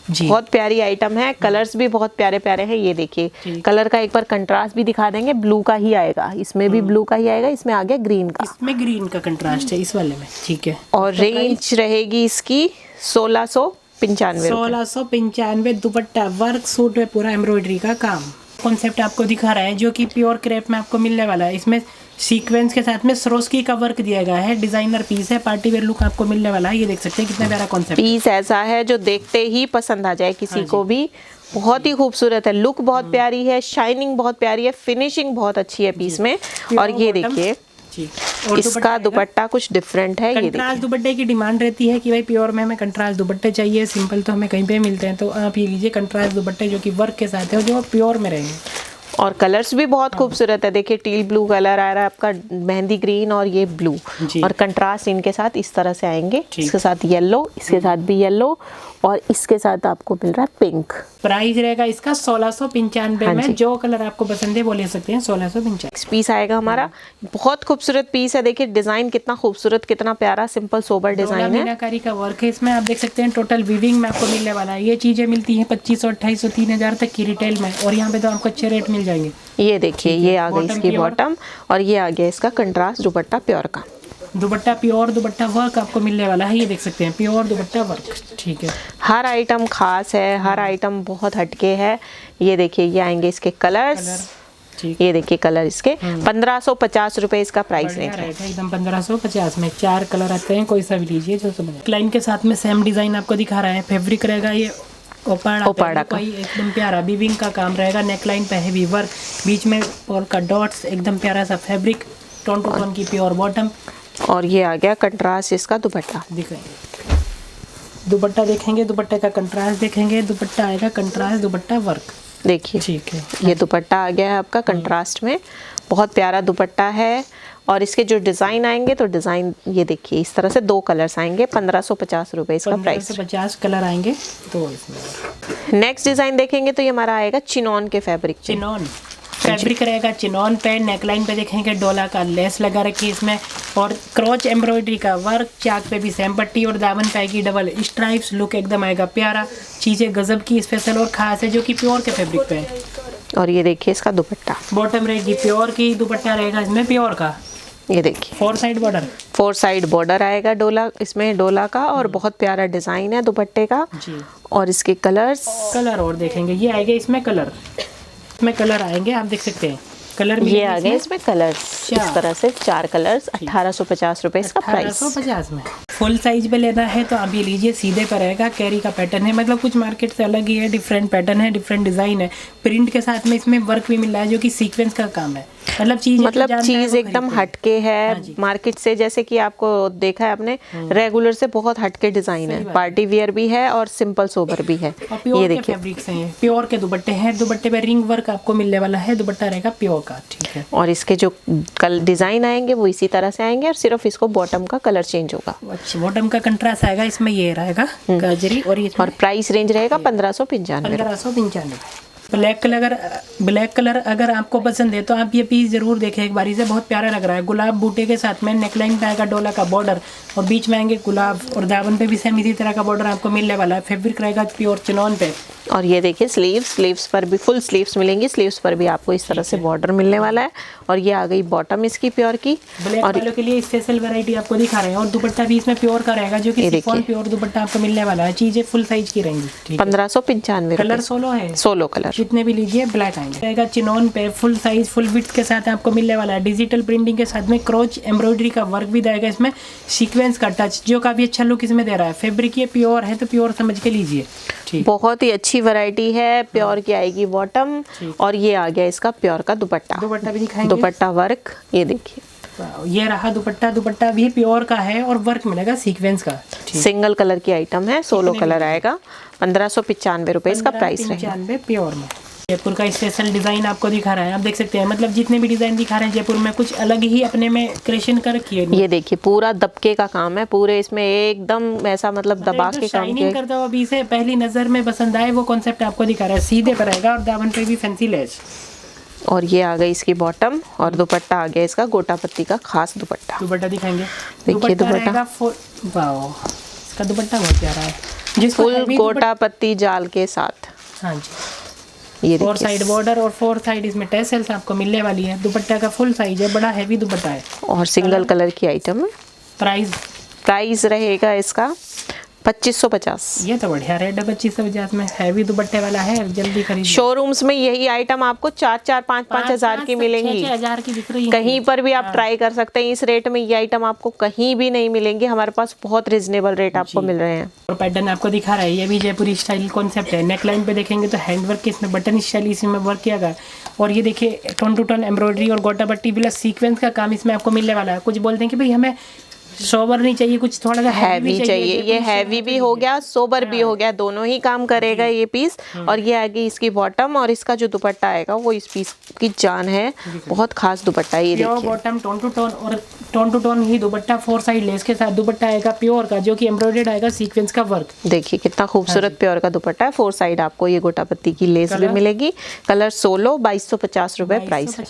जी। बहुत प्यारी आइटम है। कलर्स भी बहुत प्यारे प्यारे हैं। ये देखिए कलर का एक बार कंट्रास्ट भी दिखा देंगे। ब्लू का ही आएगा, इसमें भी ब्लू का ही आएगा, इसमें आ गया ग्रीन का। इसमें ग्रीन का कंट्रास्ट है इस वाले में, ठीक है। और रेंज रहेगी इसकी 1695। 1695। दुपट्टा वर्क, सूट में पूरा एम्ब्रॉयडरी का काम कॉन्सेप्ट आपको दिखा रहा है, जो कि प्योर क्रेप में आपको मिलने वाला है। इसमें सीक्वेंस के साथ में सरोस्की का वर्क दिया गया है। डिजाइनर पीस है, पार्टी वेयर लुक आपको मिलने वाला है। ये देख सकते हैं कितना प्यारा कॉन्सेप्ट। पीस ऐसा है जो देखते ही पसंद आ जाए किसी को भी। बहुत ही खूबसूरत है, लुक बहुत प्यारी है, शाइनिंग बहुत प्यारी है, फिनिशिंग बहुत अच्छी है पीस में। और ये देखिए और इसका दुपट्टा कुछ डिफरेंट है। ये कंट्रास्ट दुपट्टे की डिमांड रहती है कि भाई प्योर में हमें कंट्रास्ट दुपट्टे चाहिए, सिंपल तो हमें कहीं पे मिलते हैं। तो आप ये लीजिए कंट्रास्ट दुपट्टे जो कि वर्क के साथ है और जो प्योर में रहेंगे। और कलर्स भी बहुत खूबसूरत है। देखिए टील ब्लू कलर आ रहा है आपका, मेहंदी ग्रीन और ये ब्लू, और कंट्रास्ट इनके साथ इस तरह से आएंगे। इसके साथ येलो, इसके साथ भी येलो, और इसके साथ आपको मिल रहा है पिंक। प्राइस रहेगा इसका 1695 में। जो कलर आपको पसंद है वो ले सकते हैं। 1695 पीस आएगा हमारा। बहुत खूबसूरत पीस है। देखिए डिजाइन कितना खूबसूरत, कितना प्यारा, सिंपल सोबर डिजाइन है। मीनाकारी का वर्क है इसमें, आप देख सकते हैं। टोटल वीविंग में आपको मिलने वाला है। ये चीजें मिलती हैं 2500, 2800, 3000 तक की रिटेल में, और यहाँ पे तो आपको अच्छे रेट मिल जाएंगे। ये देखिए ये आ गई इसकी बॉटम, और ये आ गया इसका कंट्रास्ट दुपट्टा प्योर का। दुपट्टा प्योर दुपट्टा वर्क आपको मिलने वाला है। ये देख सकते हैं प्योर दुपट्टा वर्क, ठीक है। हर आइटम खास है, हर आइटम बहुत हटके है। ये देखिए ये आएंगे इसके कलर्स। ये देखिए कलर इसके 1550 रुपए इसका प्राइस रेंज है। एकदम 1550 में 4 कलर आते हैं। कोई सा भी लीजिए जो समझ। क्लाइन के साथ में सेम डिजाइन आपको दिखा रहा है। फैब्रिक रहेगा ये ओपाड़ा का एकदम प्यारा वीविंग का काम रहेगा। नेकलाइन पे हैवी वर्क, बीच में पोल्का डॉट्स, एकदम प्यारा सा फैब्रिक, टोन टू टोन की प्योर बॉटम। और ये आ गया कंट्रास्ट इसका दुपट्टा। दिखाएंगे दुपट्टा, देखेंगे दुपट्टे का कंट्रास्ट देखेंगे। दुपट्टा आएगा कंट्रास्ट दुपट्टा वर्क, देखिए ठीक है। ये दुपट्टा आ गया है आपका कंट्रास्ट में, बहुत प्यारा दुपट्टा है। और इसके जो डिज़ाइन आएंगे तो डिज़ाइन ये देखिए इस तरह से 2 कलर्स आएंगे। 1550 रुपए इसका प्राइस। 1550 कलर आएंगे तो इसमें। नेक्स्ट डिज़ाइन देखेंगे तो ये हमारा आएगा चिनॉन के फैब्रिक। चिनॉन फैब्रिक रहेगा, चिनॉन पे। नेकलाइन पे देखेंगे डोला का लेस लगा रखी है इसमें, और क्रॉच एम्ब्रॉयडरी का वर्क। चाक पे भी सेम पट्टी, और दामन पे आएगी डबल स्ट्राइप्स। लुक एकदम आएगा प्यारा। चीज़ें गजब की स्पेशल और खास है, जो कि प्योर के फैब्रिक पे है। और ये देखिए इसका दुपट्टा, बॉटम रहेगी प्योर की, दुपट्टा रहेगा इसमें प्योर का। ये देखिए 4 साइड बॉर्डर, 4 साइड बॉर्डर आएगा डोला, इसमें डोला का। और बहुत प्यारा डिज़ाइन है दुपट्टे का जी। और इसके कलर्स और देखेंगे ये आएगा इसमें कलर। इसमें कलर आएंगे, आप देख सकते हैं कलर। ये आ गए इसमें कलर्स इस तरह से 4 कलर्स। 1850 रुपए इसका प्राइस। 1850 में। फुल साइज पे लेना है तो आप ये लीजिए, सीधे पर रहेगा। कैरी का पैटर्न है, मतलब कुछ मार्केट से अलग ही है। डिफरेंट पैटर्न है, डिफरेंट डिजाइन है। प्रिंट के साथ में इसमें वर्क भी मिल रहा है, जो कि सीक्वेंस का काम है। मतलब चीज एकदम हटके है मार्केट से। जैसे कि आपको देखा है आपने, रेगुलर से बहुत हटके डिजाइन है। पार्टी वियर भी है और सिंपल सोबर भी है। ये देखिए फैब्रिक्स हैं, प्योर के दुपट्टे हैं। दुपट्टे पे रिंग वर्क आपको मिलने वाला है। दुपट्टा रहेगा प्योर का, ठीक है। और इसके जो डिजाइन आएंगे वो इसी तरह से आएंगे, और सिर्फ इसको बॉटम का कलर चेंज होगा। अच्छा, बॉटम का कंट्रास्ट आएगा इसमें, ये रहेगा गाजरी। और ये और प्राइस रेंज रहेगा 1595। ब्लैक कलर अगर आपको पसंद है तो आप ये पीस जरूर देखें एक बारी से, बहुत प्यारा लग रहा है। गुलाब बूटे के साथ में नेकलाइन पे आएगा डोला का बॉर्डर और बीच में आएंगे गुलाब और दामन पे भी सेम इसी तरह का बॉर्डर आपको मिलने वाला है। फैब्रिक रहेगा प्योर चिनॉन पे। और ये देखिए स्लीव्स पर भी फुल स्लीव्स मिलेंगी, स्लीव्स पर भी आपको इस तरह से बॉर्डर मिलने वाला है। और ये आ गई बॉटम इसकी प्योर की। ब्लैक और वालों के लिए स्पेशल वैरायटी आपको दिखा रहे हैं। और दुपट्टा भी इसमें प्योर का रहेगा, जो कि शिफॉन प्योर दुपट्टा आपको मिलने वाला है। चीजें फुल साइज की रहेंगी। 1595 कलर 16 है, 16 कलर जितने भी लीजिए ब्लैक आएगा। चिनॉन पे फुल साइज फुल विड्थ के साथ आपको मिलने वाला है। डिजिटल प्रिंटिंग के साथ में क्रोच एम्ब्रॉयडरी का वर्क भी देगा इसमें, सीक्वेंस का टच जो काफी अच्छा लुक इसमें दे रहा है। फैब्रिक ये प्योर है तो प्योर समझ के लीजिए। बहुत ही अच्छी वैरायटी है। प्योर की आएगी बॉटम और ये आ गया इसका प्योर का दुपट्टा। दुपट्टा भी दिखाएंगे, दुपट्टा वर्क ये देखिए, ये रहा दुपट्टा। दुपट्टा भी प्योर का है और वर्क मिलेगा सीक्वेंस का। सिंगल कलर की आइटम है, 16 कलर आएगा। 1595 रुपए इसका प्राइस है। 1595 प्योर में जयपुर का स्पेशल डिजाइन आपको दिखा रहा है। आप देख सकते हैं, मतलब जितने भी डिजाइन दिखा रहे हैं जयपुर में कुछ अलग ही अपने में क्रिएशन कर रखी है। ये देखिए पूरा दबके का काम है, पूरे इसमें एकदम ऐसा मतलब दबा के काम किया करता हुआ अभी से पहली नजर में पसंद आए वो कॉन्सेप्ट आपको दिखा रहा है। सीधे पर आएगा और दामन पे भी फैंसी लेस। और ये आ गई इसकी बॉटम और दुपट्टा आ गया इसका गोटा पत्ती का खास दुपट्टा। दुपट्टा दिखाएंगे, देखिए दुपट्टा, वाओ इसका दुपट्टा बहुत प्यारा है, जिसको फुल गोटा पत्ती जाल के साथ। हाँ जी, ये 4 साइड बॉर्डर और 4 साइड इसमें टेसल्स आपको मिलने वाली है। दुपट्टा का फुल साइज है, बड़ा हैवी दुपट्टा है और सिंगल कलर की आइटम है। प्राइस रहेगा इसका 2550। ये तो बढ़िया रेट है 2550 में। हैवी दुपट्टे वाला है, जल्दी खरीद। शोरूम्स में यही आइटम आपको 4-5 हजार की मिलेंगी, 6,000 की दिख रही है। कहीं पर भी आप ट्राई कर सकते हैं। इस रेट में ये आइटम आपको कहीं भी नहीं मिलेंगे, हमारे पास बहुत रिजनेबल रेट आपको मिल रहे हैं। और पैटर्न आपको दिखा रहा है, ये भी जयपुरी स्टाइल कॉन्सेप्ट है। नेकलाइन पे देखेंगे तो हैंडवर्क के इसमें बटन स्टाइल इसमें वर्क किया गया। और ये देखिए टोन टू टोन एम्ब्रॉयडरी और गोटा पट्टी प्लस सीक्वेंस का काम इसमें आपको मिलने वाला है। कुछ बोलते हैं कि भाई हमें सोबर नहीं चाहिए, कुछ थोड़ा सा हैवी चाहिए। ये हैवी भी हो गया, सोबर भी हो गया, दोनों ही काम करेगा ये पीस। और ये आएगी इसकी बॉटम और इसका जो दुपट्टा आएगा वो इस पीस की जान है। बहुत खास दुपट्टा है ये देखिए। बॉटम टोन टू टोन ही दुपट्टा 4 साइड लेस के साथ दुपट्टा आएगा प्योर का, जो कि एम्ब्रॉयडर्ड आएगा सीक्वेंस का वर्क। देखिए कितना खूबसूरत प्योर का दुपट्टा है। 4 साइड आपको ये गोटा पत्ती की लेस भी मिलेगी। कलर 16, 2250 रुपए प्राइस है।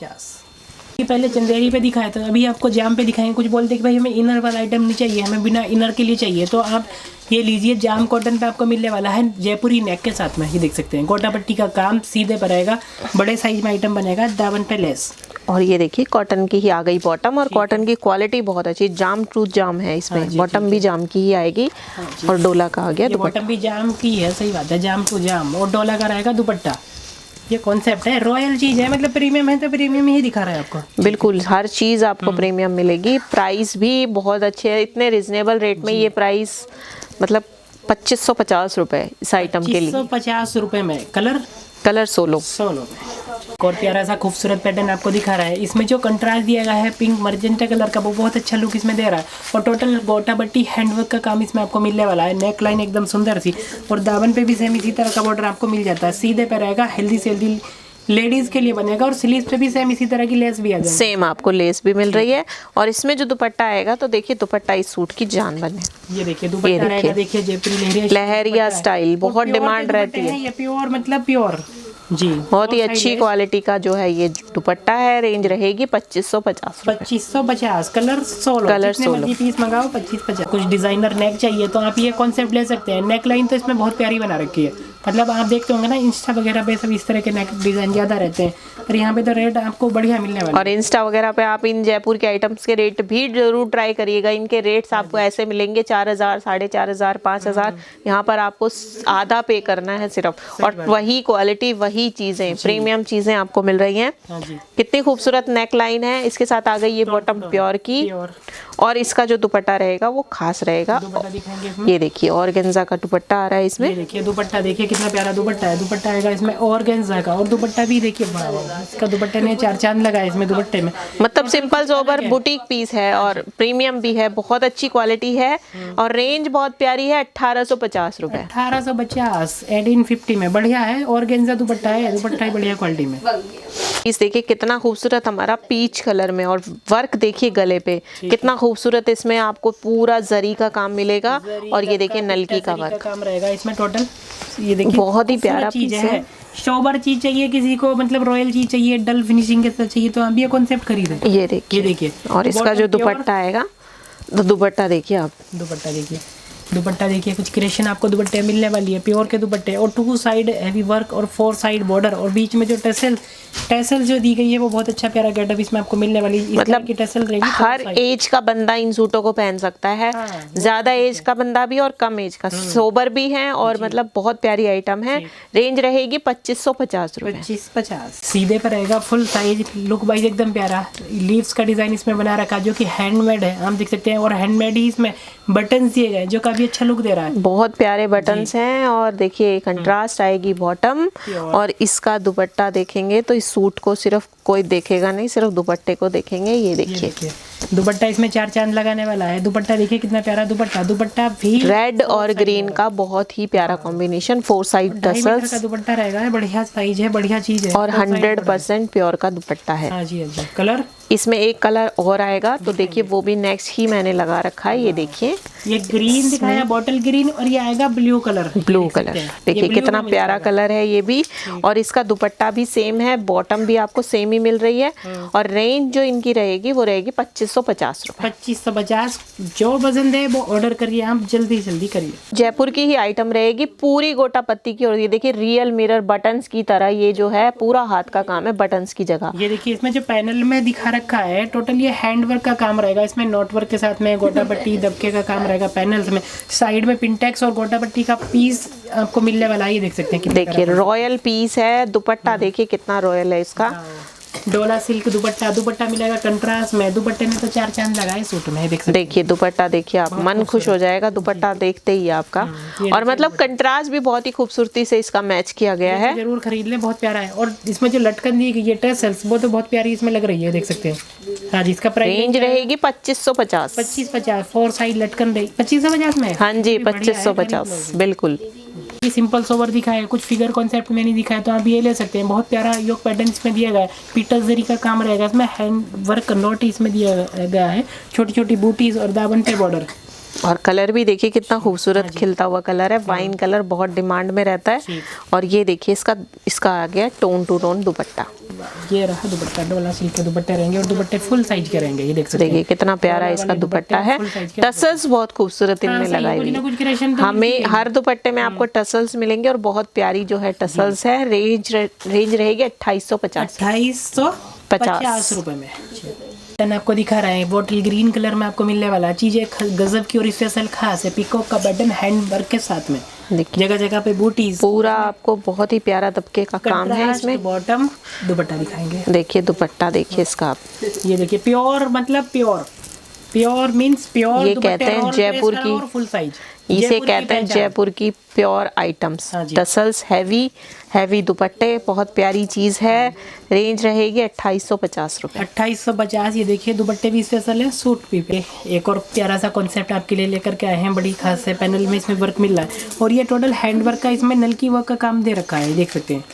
ये पहले चंदेरी पे दिखाया था, अभी आपको जाम पे दिखाएंगे। कुछ बोलते कि भाई हमें इनर वाला आइटम नहीं चाहिए, हमें बिना इनर के लिए चाहिए, तो आप ये लीजिए। जाम कॉटन पे आपको मिलने वाला है जयपुरी नेक के साथ में। ये देख सकते हैं गोटा पट्टी का काम सीधे पर आएगा, बड़े साइज में आइटम बनेगा, दामन पे लेस। और ये देखिए कॉटन की ही आ गई बॉटम और कॉटन की क्वालिटी बहुत अच्छी। जाम टू जाम है इसमें, बॉटम भी जाम की ही आएगी और डोला का आ गया दुपट्टा। बॉटम भी जाम की है, सही बात है, जाम टू जाम और डोला का रहेगा दुपट्टा। ये कॉन्सेप्ट है, रॉयल चीज है, मतलब प्रीमियम है तो प्रीमियम ही दिखा रहा है आपको। बिल्कुल हर चीज आपको प्रीमियम मिलेगी। प्राइस भी बहुत अच्छे है, इतने रिजनेबल रेट में ये प्राइस मतलब 2550 रुपए इस आइटम के लिए। 2550 रुपए में। कलर 16 में। और प्यारा सा खूबसूरत पैटर्न आपको दिखा रहा है। इसमें जो कंट्रास्ट दिया गया है पिंक मर्जेंटा कलर का, वो बहुत अच्छा लुक इसमें दे रहा है। और टोटल गोटा बट्टी हैंडवर्क का काम इसमें आपको मिलने वाला है। नेक लाइन एकदम सुंदर सी और दामन पे भी सेम इसी तरह का बॉर्डर आपको मिल जाता है। सीधे पे रहेगा, हेल्दी से हेल्दी लेडीज के लिए बनेगा। और स्लीव्स पे भी सेम इसी तरह की लेस भी आ जाएगी। सेम आपको लेस भी मिल रही है। और इसमें जो दुपट्टा आएगा तो देखिए दुपट्टा इस सूट की जान बने। ये देखिए दुपट्टा रहेगा, देखिए जयपुरी लहरिया स्टाइल, बहुत डिमांड रहती है। ये प्योर मतलब प्योर जी, बहुत ही अच्छी क्वालिटी का जो है ये दुपट्टा है। रेंज रहेगी 2550। 2550। कलर 16 पीस मंगाओ 2550। कुछ डिजाइनर नेक चाहिए तो आप ये कॉन्सेप्ट ले सकते हैं। नेक लाइन तो इसमें बहुत प्यारी बना रखी है, मतलब आप देखते होंगे ना इंस्टा वगैरह पे सब इस तरह के नेक डिजाइन ज्यादा रहते हैं, पर यहाँ पे तो रेट आपको बढ़िया मिलने वाला है। और इंस्टा वगैरह पे आप इन जयपुर के आइटम्स के रेट भी जरूर ट्राई करिएगा। इनके रेट्स आपको ऐसे मिलेंगे 4000, 4500, 5000। यहाँ पर आपको आधा पे करना है सिर्फ, और वही क्वालिटी वही चीजें प्रीमियम चीजें आपको मिल रही हैं। कितनी खूबसूरत नेक लाइन है। इसके साथ आ गई ये बॉटम प्योर की और इसका जो दुपट्टा रहेगा वो खास रहेगा। ये देखिए ऑर्गेन्जा का दुपट्टा आ रहा है इसमें। देखिए दुपट्टा देखिए कितना प्यारा दुपट्टा है। दुपट्टा आएगा इसमें ऑर्गेन्जा का और दुपट्टा भी देखिए इसका दुपट्टे ने 4 चांद लगाए इसमें दुपट्टे में। मतलब सिंपल सोबर बुटीक पीस है और प्रीमियम भी है, बहुत अच्छी क्वालिटी है और रेंज बहुत प्यारी है। 1850 रुपए। 1850 1850 में बढ़िया है। ऑर्गेन्जा दुपट्टा है, दुपट्टा ही बढ़िया क्वालिटी में। इस देखिए कितना खूबसूरत हमारा पीच कलर में और वर्क देखिए गले पे कितना खूबसूरत। इसमें आपको पूरा जरी का काम मिलेगा और ये देखिए नलकी का वर्क काम रहेगा इसमें टोटल। ये देखिए बहुत ही प्यारा पीस है। सोबर चीज चाहिए किसी को, मतलब रॉयल चीज चाहिए, डल फिनिशिंग के साथ चाहिए, तो आप ये कॉन्सेप्ट खरीदें। ये देखिए और इसका जो दुपट्टा आएगा, तो दुपट्टा देखिए आप, दुपट्टा देखिए कुछ क्रिएशन आपको दुपट्टे मिलने वाली है, प्योर के दुपट्टे, और 2 साइड हैवी वर्क और 4 साइड बॉर्डर, और बीच में जो टेसल जो दी गई है वो बहुत अच्छा प्यारा गेटअप इसमें आपको मिलने वाली है। मतलब की टेसल रहेगी, हर एज का बंदा इन सूटों को पहन सकता है, ज्यादा एज का बंदा भी और कम एज का, सोबर भी है, और मतलब बहुत प्यारी आइटम है। रेंज रहेगी 2550 रुपए। 2550 सीधे पर रहेगा, फुल साइज, लुक वाइज एकदम प्यारा। लीव्स का डिजाइन इसमें बना रखा जो कि हैंडमेड है, आप देख सकते हैं, और हैंडमेड ही इसमें बटन दिए गए जो काफी अच्छा लुक दे रहा है। बहुत प्यारे बटन्स हैं, और देखिए कंट्रास्ट आएगी बॉटम, और इसका दुपट्टा देखेंगे तो इस सूट को सिर्फ कोई देखेगा नहीं, सिर्फ दुपट्टे को देखेंगे। ये देखिए दुपट्टा इसमें 4 चांद लगाने वाला है। दुपट्टा देखिए कितना प्यारा दुपट्टा भी रेड और ग्रीन का बहुत ही प्यारा कॉम्बिनेशन, 4 साइड टसल्स का दुपट्टा रहेगा, बढ़िया साइज है, बढ़िया चीज है, और 100% प्योर का दुपट्टा है। हाँ जी, कलर इसमें एक कलर और आएगा, तो देखिए वो भी नेक्स्ट ही मैंने लगा रखा है। ये देखिए, ये ग्रीन दिखाया, बॉटल ग्रीन, और ये आएगा ब्लू कलर। देखिए कितना प्यारा कलर है ये भी, और इसका दुपट्टा भी सेम है, बॉटम भी आपको सेम ही मिल रही है, और रेंज जो इनकी रहेगी वो रहेगी 2550 रुपए। 2550। जो पसंद है वो ऑर्डर करिए, आप जल्दी करिए। जयपुर की ही आइटम रहेगी, पूरी गोटा पत्ती की, और ये देखिए रियल मिरर बटन्स की तरह, ये जो है पूरा हाथ का काम है बटन्स की जगह। ये देखिए इसमें जो पैनल में दिखा रखा है टोटल ये हैंड वर्क का काम रहेगा, इसमें नोट वर्क के साथ में गोटा पट्टी दबके का काम रहेगा पैनल्स में। साइड में पिंटेक्स और गोटा पट्टी का पीस आपको मिलने वाला है, ये देख सकते हैं। देखिए रॉयल पीस है, दुपट्टा देखिए कितना रॉयल है इसका, डोला सिल्क दुपट्टा मिलेगा कंट्रास्ट में। दुपट्टे ने तो 4 चांद लगाए सूट में, देख सकते हैं। देखिए दुपट्टा देखिए आप, मन खुश हो जाएगा दुपट्टा देखते ही आपका, और मतलब कंट्रास्ट भी बहुत ही खूबसूरती से इसका मैच किया गया है। जरूर खरीद ले, बहुत प्यारा है। और इसमें जो लटकन दी गई है टेसल्स, वो तो बहुत प्यारी इसमें लग रही है, देख सकते हैं। हाँ जी, इसका प्राइस रेंज रहेगी 2550। 2550 4 साइड लटकन रहेगी 2550 में। हाँ जी 2550 बिल्कुल। ये सिंपल सोवर दिखाया, कुछ फिगर कॉन्सेप्ट में नहीं दिखाया, तो आप ये ले सकते हैं। बहुत प्यारा योग पैटर्न इसमें दिया गया है, पीटल जरी का काम रहेगा इसमें, हैंड वर्क नोट इसमें दिया गया है, छोटी छोटी बूटीज और दामन पे बॉर्डर। और कलर भी देखिए कितना खूबसूरत खिलता हुआ कलर है, वाइन कलर बहुत डिमांड में रहता है। और ये देखिए इसका आ गया टोन टू टोन दुपट्टा। ये रहा दुपट्टा, डोला सिल्क के दुपट्टे रहेंगे, और दुपट्टे फुल साइज के रहेंगे, ये देख सकते हैं। देखिए कितना प्यारा इसका दुपट्टा है, टसल्स बहुत खूबसूरत इनमें लगाई हुई। हमें हर दुपट्टे में आपको टसल्स मिलेंगे, और बहुत प्यारी जो है टसल्स है। रेंज रहेगी 2850 रुपए में। आपको दिखा रहे हैं बॉटल ग्रीन कलर में आपको मिलने वाला चीजें गजब की और स्पेशल खास है। पिकॉक का बटन हैंड वर्क के साथ में, जगह जगह पे बूटीज, पूरा आपको बहुत ही प्यारा दबके का काम है इसमें। बॉटम दुपट्टा दिखाएंगे, देखिए दुपट्टा देखिए इसका आप, ये देखिए प्योर, मतलब प्योर मींस प्योर। ये कहते हैं जयपुर की फुल साइज, इसे कहते हैं जयपुर की प्योर आइटम्स। टसल्स हैवी दुपट्टे, बहुत प्यारी चीज है। रेंज रहेगी 2850 रुपए। 2850। ये देखिए दुपट्टे भी स्पेशल है, सूट भी पे। एक और प्यारा सा कॉन्सेप्ट आपके लिए लेकर के आए हैं, बड़ी खास है। पैनल में इसमें वर्क मिल रहा है, और ये टोटल हैंड वर्क का, इसमें नलकी वर्क का काम दे रखा है, देख सकते हैं।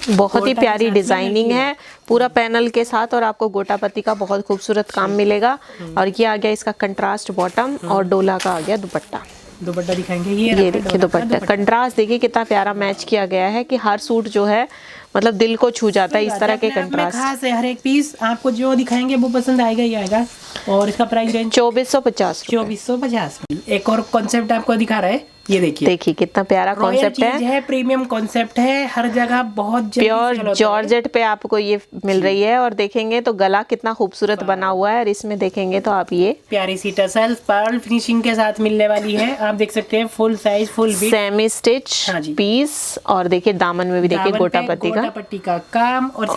बहुत ही प्यारी डिजाइनिंग है पूरा पैनल के साथ, और आपको गोटापत्ती का बहुत खूबसूरत काम मिलेगा। और ये आ गया इसका कंट्रास्ट बॉटम, और डोला का आ गया दुपट्टा दिखाएंगे। ये देखिए दुपट्टा कंट्रास्ट देखिए कितना प्यारा मैच किया गया है, कि हर सूट जो है मतलब दिल को छू जाता है इस तरह के कंट्रास्ट। खास है, हर एक पीस आपको जो दिखाएंगे वो पसंद आएगा ही आएगा। और इसका प्राइस रेंज 2450। 2450। एक और कॉन्सेप्ट आपको दिखा रहा है, ये देखिए कितना प्यारा कॉन्सेप्ट है, प्रीमियम कॉन्सेप्ट है, हर जगह बहुत प्योर जॉर्जेट पे आपको ये मिल रही है। और देखेंगे तो गला कितना खूबसूरत बना हुआ है, और इसमें देखेंगे तो आप ये प्यारी सी टसल्स पर्ल फिनिशिंग के साथ मिलने वाली है, आप देख सकते हैं। Full size full semi stitch piece, और देखिए दामन में भी देखिए गोटापट्टी का काम, और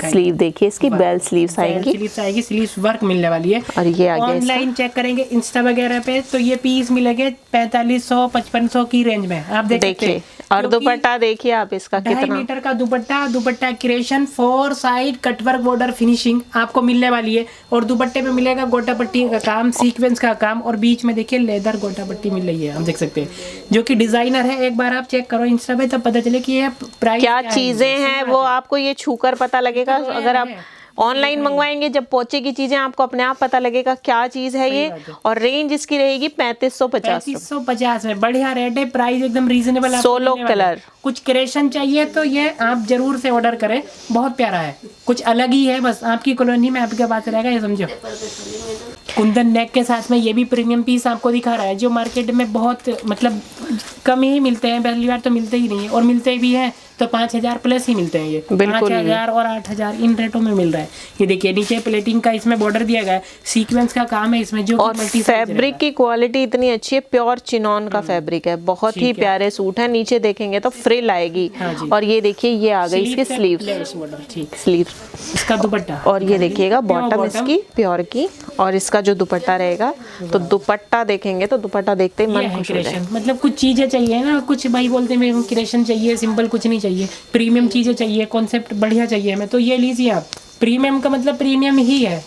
स्लीव देखिए इसकी बेल स्लीव्स आएंगी, स्लीव्स वर्क मिलने वाली है। और ये आ गया ऑनलाइन चेक करेंगे इंस्टा वगैरह पे तो ये पीस मिलेंगे 4500 5500 की रेंज में, आप देखिए। और दुपट्टा देखिए आप इसका कितना, 2.5 मीटर का दुपट्टा creation 4 side cutwork border finishing आपको मिलने वाली है। और दुपट्टे पे मिलेगा गोटापट्टी का काम, सीक्वेंस का काम, और बीच में देखिए लेदर गोटापट्टी मिल रही है, हम देख सकते हैं, जो कि डिजाइनर है। एक बार आप चेक करो इंस्टा पे, तब पता चले कि ये प्राइस क्या चीजें हैं, वो आपको ये छूकर पता लगेगा। अगर आप ऑनलाइन मंगवाएंगे, जब पहुंचेगी चीजें आपको अपने आप पता लगेगा क्या चीज है ये। और रेंज इसकी रहेगी 3550। 3550 में बढ़िया रेट है, प्राइस एकदम रीजनेबल। 16 कलर। कुछ क्रिएशन चाहिए तो ये आप जरूर से ऑर्डर करें, बहुत प्यारा है, कुछ अलग ही है, बस आपकी कॉलोनी में आपके पास रहेगा, ये समझो। कुंदन नेक के साथ में ये भी प्रीमियम पीस आपको दिखा रहा है, जो मार्केट में बहुत मतलब कम ही मिलते हैं, पहली बार तो मिलते ही नहीं है, और मिलते भी हैं तो 5000 प्लस ही मिलते हैं। ये 5000 और 8000 इन रेटों में मिल रहा है। ये देखिए नीचे प्लेटिंग का इसमें बॉर्डर दिया गया है, सीक्वेंस का काम है इसमें, जो और फैब्रिक की क्वालिटी इतनी अच्छी है, प्योर चिनॉन का फैब्रिक है, बहुत ही प्यारे सूट है। नीचे देखेंगे तो फ्रिल आएगी। और ये देखिए ये आ गई इसकी स्लीव, इसका दुपट्टा, और ये देखिएगा बॉटम इसकी प्योर की, और इसका जो दुपट्टा रहेगा, तो दुपट्टा देखेंगे तो दुपट्टा देखते ही मन खुश हो जाए। मतलब कुछ चीजें चाहिए ना, कुछ भाई बोलते हैं मेरे को क्रिएशन चाहिए, सिंपल कुछ नहीं चाहिए, प्रीमियम चीजें चाहिए, कॉन्सेप्ट बढ़िया चाहिए हमें, तो ये लीजिए आप। प्रीमियम का मतलब प्रीमियम ही है।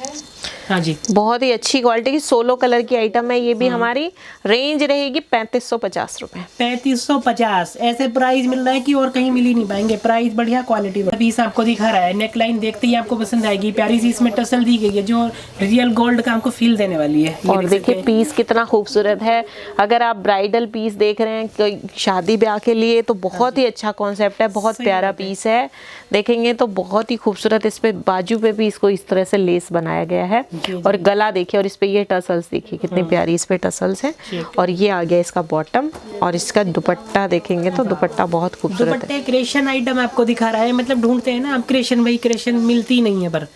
हाँ जी, बहुत ही अच्छी क्वालिटी की 16 कलर की आइटम है। ये भी हमारी रेंज रहेगी 3550 रुपए। 3550 ऐसे प्राइस मिल रहा है कि और कहीं मिल ही नहीं पाएंगे। प्राइस बढ़िया, क्वालिटी पीस आपको दिखा रहा है। नेक लाइन देखते ही आपको पसंद आएगी, प्यारी सी इसमें टसल दी गई है, जो रियल गोल्ड का आपको फील देने वाली है। और देखिए पीस कितना खूबसूरत है। अगर आप ब्राइडल पीस देख रहे हैं कोई शादी ब्याह के लिए, तो बहुत ही अच्छा कॉन्सेप्ट है, बहुत प्यारा पीस है। देखेंगे तो बहुत ही खूबसूरत, इस पे बाजू पे भी इसको इस तरह से लेस बनाया गया है, और गला देखिए, और इस पे ये टसल्स देखिए कितनी प्यारी इस पे टसल्स हैं। और ये आ गया इसका बॉटम, और इसका दुपट्टा देखेंगे तो दुपट्टा बहुत खूबसूरत है। दुपट्टे क्रिएशन आइटम आपको दिखा रहा है, मतलब ढूंढते हैं ना आप क्रिएशन, वही क्रिएशन मिलती नहीं है, पर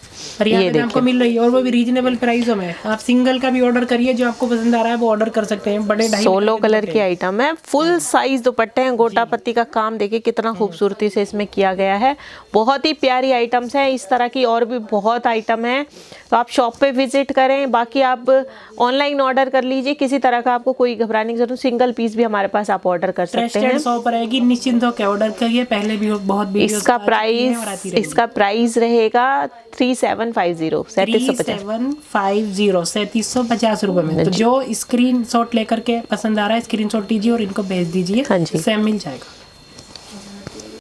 यहाँ पे आपको मिल रही है, और वो भी रीजनेबल प्राइसों में। आप सिंगल का भी ऑर्डर करिए, जो आपको पसंद आ रहा है वो ऑर्डर कर सकते हैं। बड़े 16 कलर की आइटम है, फुल साइज दुपट्टे हैं। गोटा पत्ती का काम देखिए कितना खूबसूरती से इसमें किया गया है। बहुत ही प्यारी आइटम्स हैं। इस तरह की और भी बहुत आइटम है, तो आप शॉप पे विजिट करें। बाकी आप ऑनलाइन ऑर्डर कर लीजिए, किसी तरह का आपको कोई घबराने की जरूरत, सिंगल पीस भी हमारे पास आप ऑर्डर कर सकते हैं। शॉप रहेगी, निश्चिंत होकर ऑर्डर करिए। पहले भी बहुत इसका प्राइस रहेगा 3750 3750 रुपए में। तो जो स्क्रीनशॉट लेकर के पसंद आ रहा है, स्क्रीनशॉट लीजिए और इनको भेज दीजिए, हाँ जी, सेम मिल जाएगा।